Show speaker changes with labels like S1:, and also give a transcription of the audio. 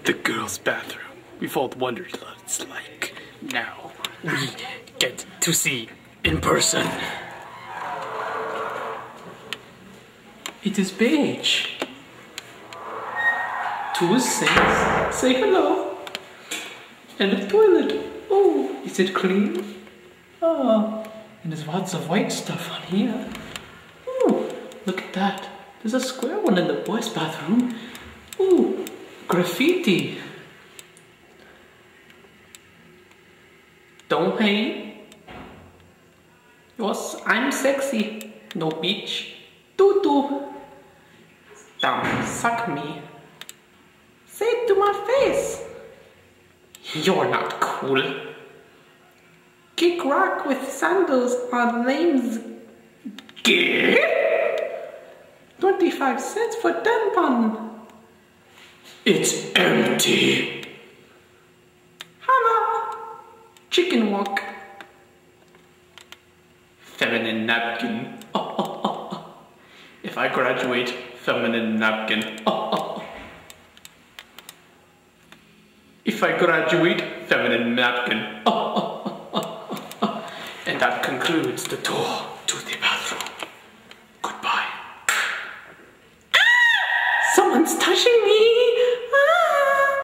S1: the girls' bathroom. We've all wondered what it's like. Now we get to see in person. It is beige. Two sinks. Say hello. And a toilet. Oh, is it clean? Oh, and there's lots of white stuff on here. Oh, look at that. There's a square one in the boys' bathroom. Ooh, graffiti. Don't pay. Yes, I'm sexy. No bitch. Tutu. Don't suck me. Say it to my face. You're not cool. Kick rock with sandals on lames. Gay? 25 cents for 10 pound. It's empty. Hello. Chicken walk. Feminine napkin. Oh. If I graduate, feminine napkin. Oh. If I graduate, feminine napkin. Oh. And that concludes the tour to the bathroom.